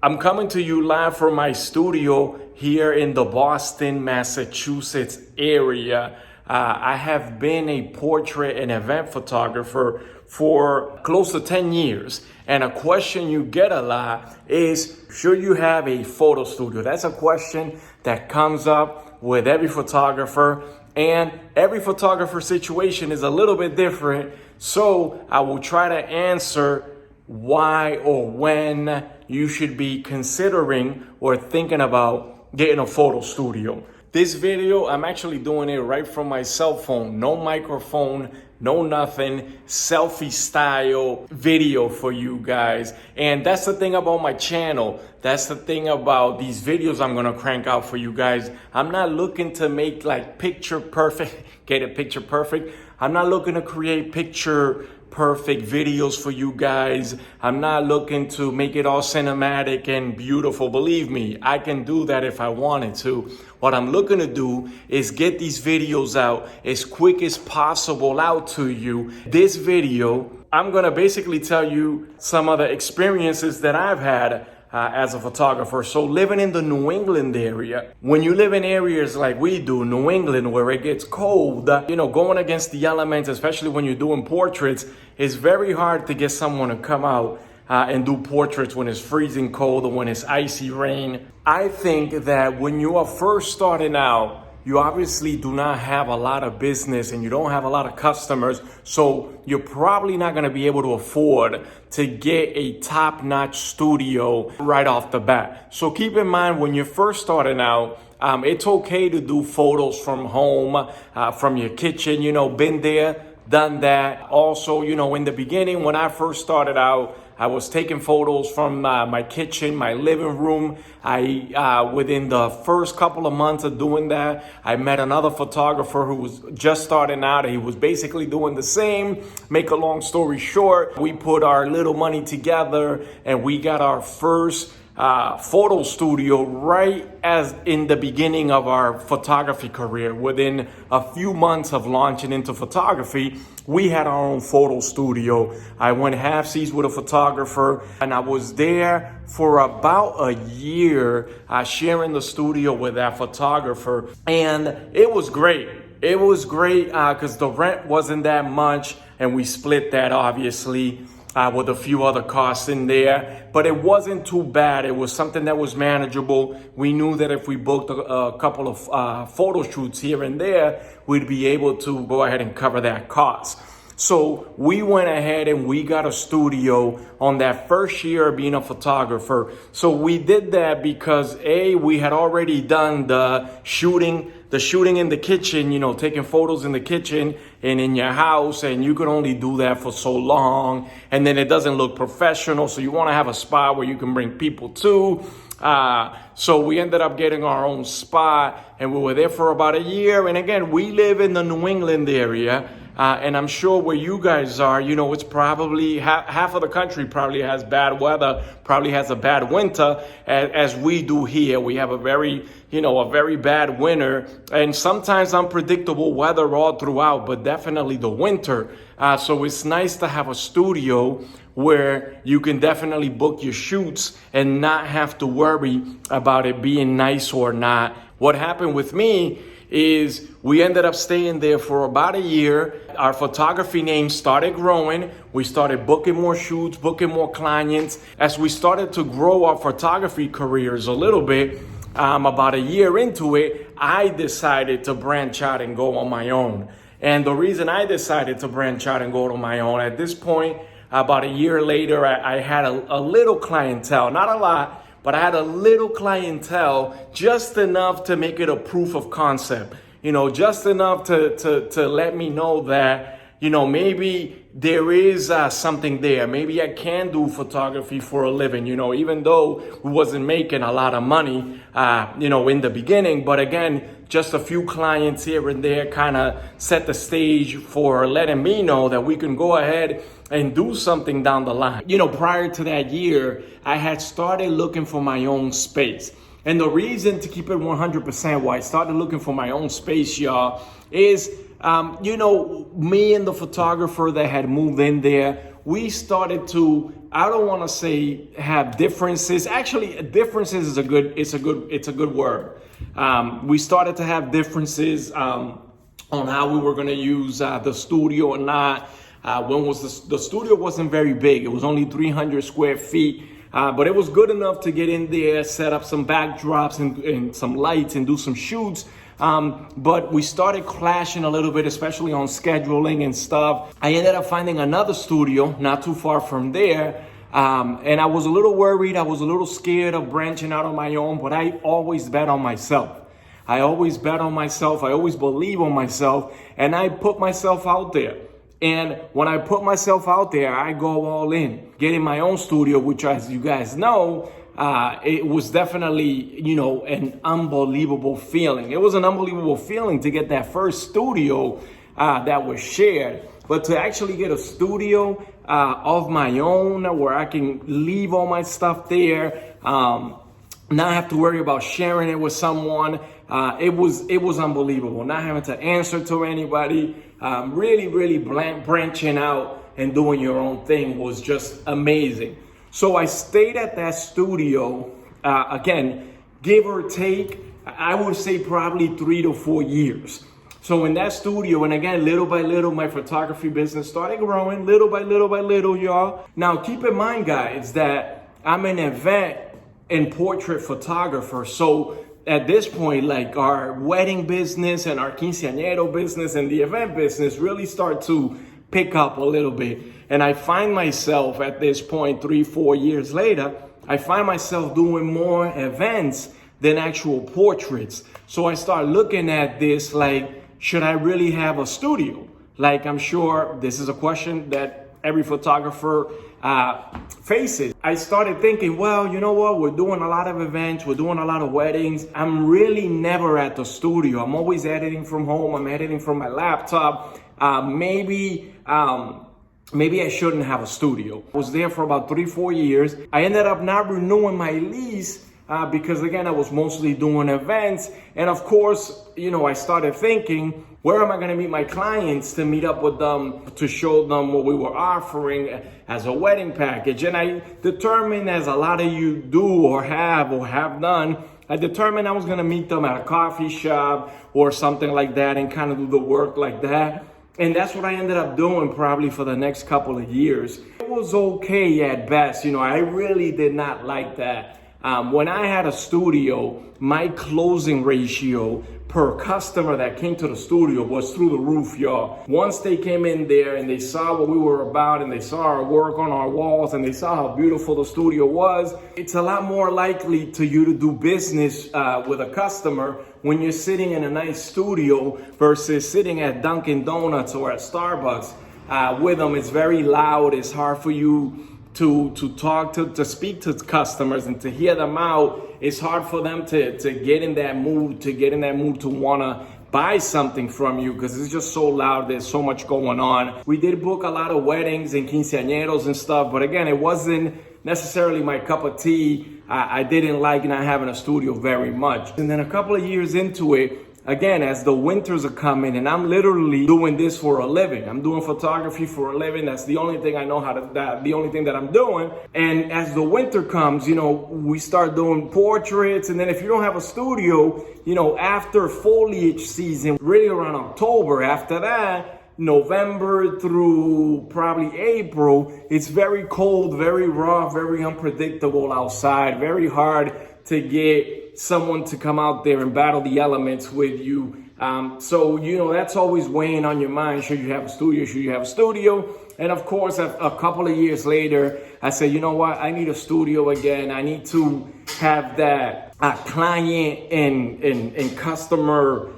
I'm coming to you live from my studio here in the Boston, Massachusetts area. I have been a portrait and event photographer for close to 10 years. And a question you get a lot is, should you have a photo studio? That's a question that comes up with every photographer, and every photographer situation is a little bit different. So I will try to answer why or when you should be considering or thinking about getting a photo studio. This video, I'm actually doing it right from my cell phone. No microphone, no nothing. Selfie style video for you guys. And that's the thing about my channel. That's the thing about these videos I'm gonna crank out for you guys. I'm not looking to make like picture perfect, get it picture perfect. I'm not looking to create picture perfect videos for you guys. I'm not looking to make it all cinematic and beautiful. Believe me, I can do that if I wanted to. What I'm looking to do is get these videos out as quick as possible out to you. This video, I'm gonna basically tell you some of the experiences that I've had as a photographer. So living in the New England area, when you live in areas like we do, New England, where it gets cold, going against the elements, especially when you're doing portraits, it's very hard to get someone to come out and do portraits when it's freezing cold or when it's icy rain. I think that when you are first starting out, you obviously do not have a lot of business and you don't have a lot of customers, so you're probably not gonna be able to afford to get a top-notch studio right off the bat. So keep in mind, when you're first starting out, it's okay to do photos from home, from your kitchen, been there, done that. Also, in the beginning, when I first started out, I was taking photos from my kitchen, my living room. Within the first couple of months of doing that, I met another photographer who was just starting out. He was basically doing the same. Make a long story short, we put our little money together and we got our first photo studio right as in the beginning of our photography career. Within a few months of launching into photography, we had our own photo studio. I went half-seas with a photographer, and I was there for about a year sharing the studio with that photographer, and it was great. It was great because the rent wasn't that much, and we split that obviously with a few other costs in there, but it wasn't too bad. It was something that was manageable. We knew that if we booked a couple of photo shoots here and there, we'd be able to go ahead and cover that cost. So we went ahead and we got a studio on that first year of being a photographer. So we did that because we had already done the shooting in the kitchen, taking photos in the kitchen and in your house, and you can only do that for so long, and then it doesn't look professional. So you want to have a spot where you can bring people to. So we ended up getting our own spot, and we were there for about a year. And again, we live in the New England area. And I'm sure where you guys are, it's probably half of the country probably has bad weather, probably has a bad winter, as we do here. We have a very bad winter and sometimes unpredictable weather all throughout, but definitely the winter. So it's nice to have a studio where you can definitely book your shoots and not have to worry about it being nice or not. What happened with me is we ended up staying there for about a year. Our photography name started growing. We started booking more shoots, booking more clients. As we started to grow our photography careers a little bit, about a year into it, I decided to branch out and go on my own. And the reason I decided to branch out and go on my own, at this point, about a year later, I had a little clientele, not a lot, but I had a little clientele, just enough to make it a proof of concept, just enough to let me know that, maybe there is something there. Maybe I can do photography for a living, even though we wasn't making a lot of money, in the beginning. But again, just a few clients here and there kind of set the stage for letting me know that we can go ahead and do something down the line. Prior to that year, I had started looking for my own space. And the reason, to keep it 100%, why I started looking for my own space, y'all, is, me and the photographer that had moved in there, we started to, I don't want to say have differences. Actually, differences is a good word. We started to have differences on how we were going to use the studio or not. The studio wasn't very big. It was only 300 square feet. But it was good enough to get in there, set up some backdrops and some lights and do some shoots. But we started clashing a little bit, especially on scheduling and stuff. I ended up finding another studio not too far from there. And I was a little worried. I was a little scared of branching out on my own, but I always bet on myself. I always believe on myself, and I put myself out there. And when I put myself out there, I go all in. Getting my own studio, which, as you guys know, it was definitely, an unbelievable feeling. It was an unbelievable feeling to get that first studio that was shared. But to actually get a studio of my own where I can leave all my stuff there, not have to worry about sharing it with someone, it was unbelievable. Not having to answer to anybody, really branching out and doing your own thing was just amazing. So I stayed at that studio, again, give or take, I would say probably 3 to 4 years. So in that studio, and again, little by little, my photography business started growing, little by little, y'all. Now, keep in mind, guys, that I'm an event and portrait photographer. So at this point, like our wedding business and our quinceañero business and the event business really start to pick up a little bit. And I find myself at this point, 3-4 years later, I find myself doing more events than actual portraits. So I start looking at this like, should I really have a studio? Like, I'm sure this is a question that every photographer faces. I started thinking, well, you know what? We're doing a lot of events. We're doing a lot of weddings. I'm really never at the studio. I'm always editing from home. I'm editing from my laptop. Maybe I shouldn't have a studio. I was there for about 3-4 years. I ended up not renewing my lease because, again, I was mostly doing events. And of course, I started thinking, where am I going to meet my clients to meet up with them, to show them what we were offering as a wedding package? And I determined, as a lot of you do or have done, I determined I was going to meet them at a coffee shop or something like that and kind of do the work like that. And that's what I ended up doing probably for the next couple of years. It was okay at best. I really did not like that. When I had a studio, my closing ratio per customer that came to the studio was through the roof, y'all. Once they came in there and they saw what we were about and they saw our work on our walls and they saw how beautiful the studio was, it's a lot more likely to you to do business with a customer when you're sitting in a nice studio versus sitting at Dunkin' Donuts or at Starbucks with them. It's very loud. It's hard for you to talk to speak to customers and to hear them out. It's hard for them to get in that mood, to want to buy something from you because it's just so loud. There's so much going on. We did book a lot of weddings and quinceañeros and stuff, but again, it wasn't necessarily my cup of tea. I didn't like not having a studio very much. And then a couple of years into it, again, as the winters are coming, and I'm literally doing this for a living. I'm doing photography for a living. That's the only thing I know the only thing that I'm doing. And as the winter comes, we start doing portraits. And then if you don't have a studio, after foliage season, really around October, after that, November through probably April, it's very cold, very raw, very unpredictable outside, very hard to get someone to come out there and battle the elements with you. So that's always weighing on your mind. Should you have a studio? And of course, a couple of years later, I said, you know what? I need a studio again. I need to have that client and customer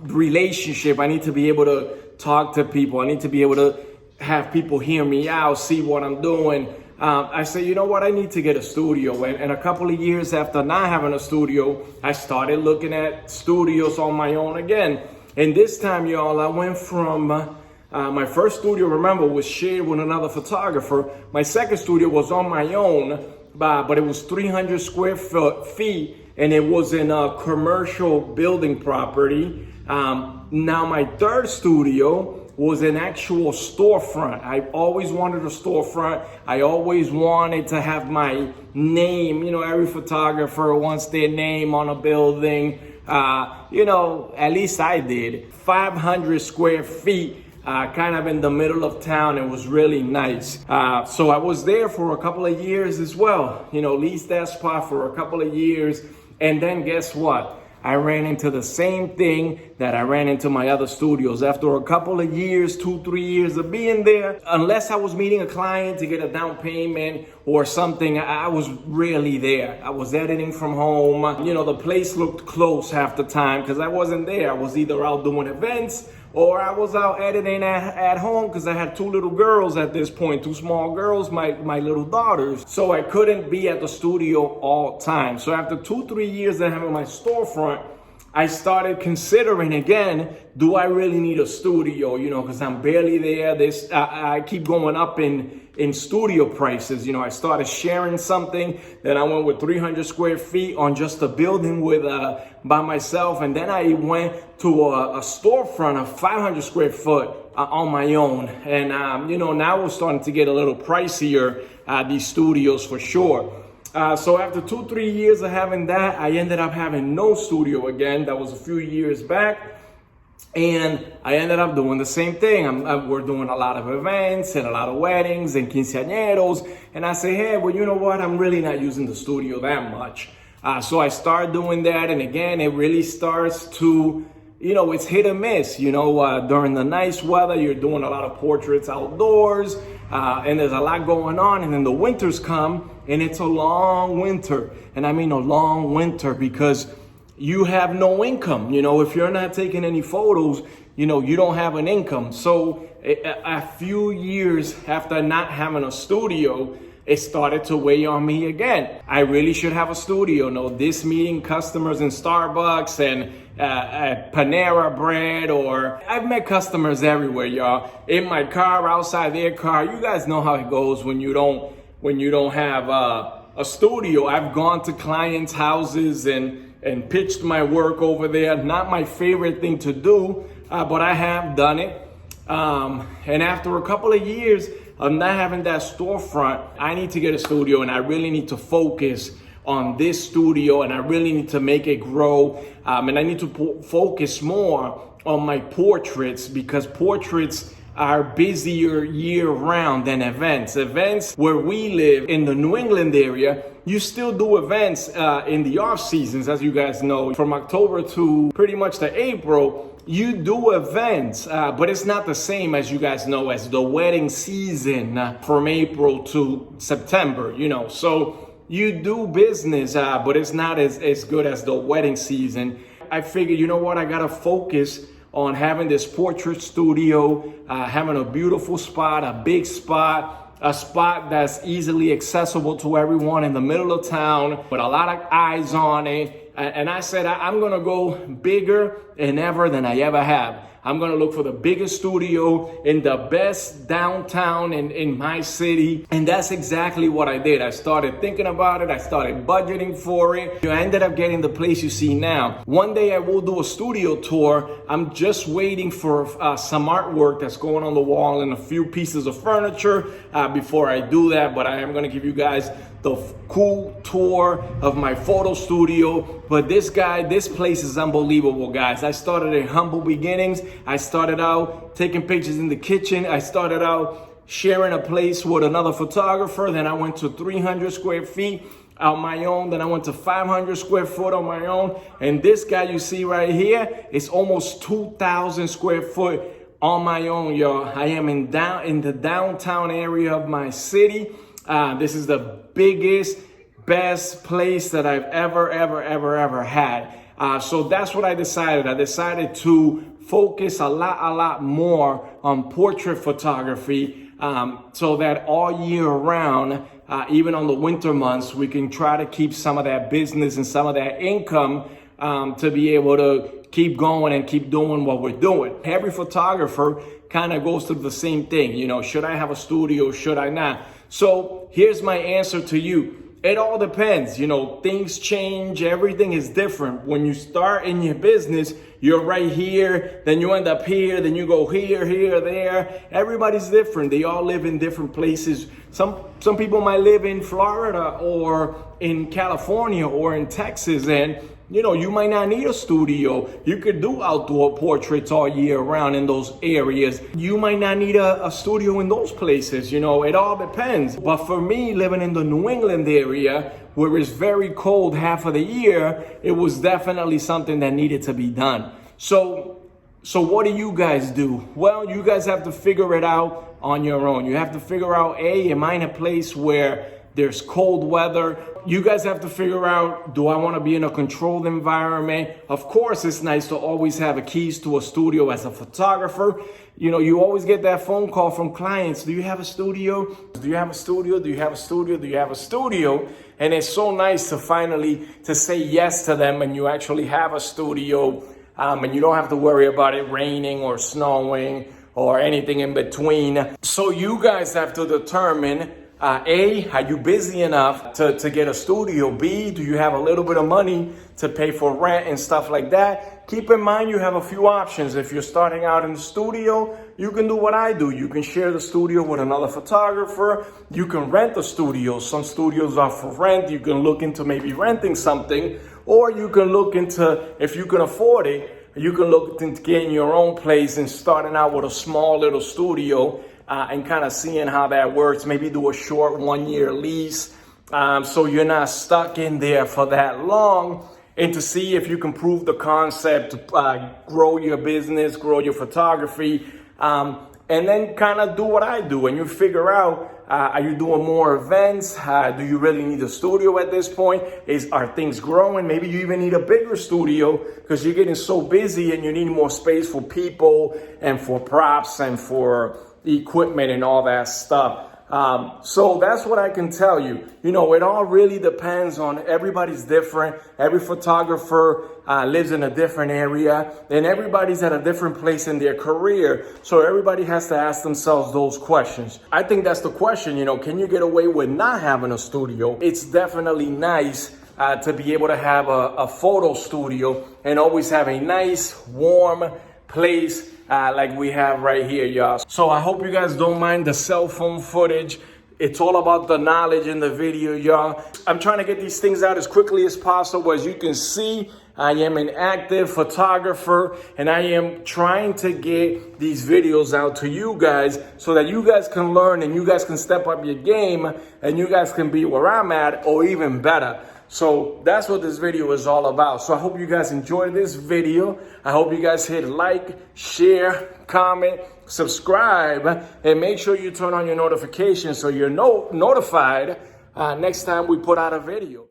relationship. I need to be able to talk to people. I need to be able to have people hear me out, see what I'm doing. I said, you know what, I need to get a studio. And a couple of years after not having a studio, I started looking at studios on my own again. And this time, y'all, I went from my first studio, remember, was shared with another photographer. My second studio was on my own, but it was 300 square feet, and it was in a commercial building property. Now my third studio was an actual storefront. I always wanted a storefront. I always wanted to have my name. You know, every photographer wants their name on a building. You know, at least I did. 500 square feet. Kind of in the middle of town. It was really nice. So I was there for a couple of years as well. You know, leased that spot for a couple of years. And then guess what? I ran into the same thing that I ran into my other studios. After a couple of years, 2-3 years of being there, unless I was meeting a client to get a down payment or something, I was rarely there. I was editing from home. You know, the place looked close half the time because I wasn't there. I was either out doing events or I was out editing at home because I had 2 little girls at this point, 2 small girls, my little daughters. So I couldn't be at the studio all time. So after 2-3 years of having my storefront, I started considering again, do I really need a studio? You know, because I'm barely there. I keep going up in studio prices. You know, I started sharing something. Then I went with 300 square feet on just a building with by myself, and then I went to a storefront of 500 square foot on my own. And you know, now we're starting to get a little pricier, these studios for sure. So after 2-3 years of having that, I ended up having no studio again. That was a few years back. And I ended up doing the same thing. We're doing a lot of events and a lot of weddings and quinceañeros. And I say, hey, well, you know what? I'm really not using the studio that much. So I start doing that. And again, it really starts to, you know, it's hit or miss. You know, during the nice weather, you're doing a lot of portraits outdoors. And there's a lot going on. And then the winters come and it's a long winter. And I mean a long winter because you have no income. You know, if you're not taking any photos, you know, you don't have an income. So a few years after not having a studio, it started to weigh on me again. I really should have a studio. No, this meeting customers in Starbucks and at Pereyra bread, or I've met customers everywhere, y'all. In my car, outside their car. You guys know how it goes when you don't have a studio. I've gone to clients' houses and pitched my work over there. Not my favorite thing to do, but I have done it. And after a couple of years of not having that storefront, I need to get a studio, and I really need to focus on this studio, and I really need to make it grow. And I need to focus more on my portraits, because portraits are busier year round than events. Events where we live in the New England area, you still do events in the off seasons, as you guys know, from October to pretty much to April. You do events, but it's not the same, as you guys know, as the wedding season from April to September, you know. So you do business, but it's not as good as the wedding season. I figured, you know what, I gotta focus on having this portrait studio, having a beautiful spot, a big spot, a spot that's easily accessible to everyone in the middle of town with a lot of eyes on it. And I said, I'm gonna go bigger and ever than I ever have. I'm gonna look for the biggest studio in the best downtown in my city. And that's exactly what I did. I started thinking about it. I started budgeting for it. I ended up getting the place you see now. One day I will do a studio tour. I'm just waiting for some artwork that's going on the wall and a few pieces of furniture before I do that. But I am gonna give you guys the cool tour of my photo studio. But this place is unbelievable, guys. I started in humble beginnings. I started out taking pictures in the kitchen. I started out sharing a place with another photographer. Then I went to 300 square feet on my own. Then I went to 500 square foot on my own. And this guy you see right here is almost 2,000 square foot on my own, y'all. I am in the downtown area of my city. This is the biggest, best place that I've ever had. So that's what I decided. I decided to focus a lot more on portrait photography, so that all year round, even on the winter months, we can try to keep some of that business and some of that income to be able to keep going and keep doing what we're doing. Every photographer kind of goes through the same thing. You know, should I have a studio? Should I not? So here's my answer to you. It all depends. You know, things change. Everything is different. When you start in your business, you're right here, then you end up here, then you go here, there. Everybody's different. They all live in different places. Some people might live in Florida or in California or in Texas, and you know, you might not need a studio. You could do outdoor portraits all year round in those areas. You might not need a studio in those places. You know, it all depends. But for me, living in the New England area, where it's very cold half of the year, it was definitely something that needed to be done. So what do you guys do? Well, you guys have to figure it out on your own. You have to figure out, am I in a place where there's cold weather? You guys have to figure out, do I want to be in a controlled environment? Of course, it's nice to always have a keys to a studio as a photographer. You know, you always get that phone call from clients. Do you have a studio? Do you have a studio? Do you have a studio? Do you have a studio? And it's so nice to finally to say yes to them, and you actually have a studio, and you don't have to worry about it raining or snowing or anything in between. So you guys have to determine, A, are you busy enough to get a studio? B, do you have a little bit of money to pay for rent and stuff like that? Keep in mind you have a few options. If you're starting out in the studio, you can do what I do. You can share the studio with another photographer. You can rent a studio. Some studios are for rent. You can look into maybe renting something, or you can look into, if you can afford it, you can look into getting your own place and starting out with a small little studio. And kind of seeing how that works. Maybe do a short 1-year lease, so you're not stuck in there for that long, and to see if you can prove the concept, grow your business, grow your photography, and then kind of do what I do, and you figure out, are you doing more events? Do you really need a studio at this point? Are things growing? Maybe you even need a bigger studio because you're getting so busy and you need more space for people and for props and for equipment and all that stuff. So that's what I can tell you. You know, it all really depends on, everybody's different. Every photographer lives in a different area, and everybody's at a different place in their career. So everybody has to ask themselves those questions. I think that's the question, you know, can you get away with not having a studio? It's definitely nice to be able to have a photo studio and always have a nice, warm place like we have right here, y'all. So I hope you guys don't mind the cell phone footage. It's all about the knowledge in the video, y'all. I'm trying to get these things out as quickly as possible. As you can see, I am an active photographer, and I am trying to get these videos out to you guys so that you guys can learn and you guys can step up your game and you guys can be where I'm at or even better. So that's what this video is all about. So I hope you guys enjoyed this video. I hope you guys hit like, share, comment, subscribe, and make sure you turn on your notifications so you're notified next time we put out a video.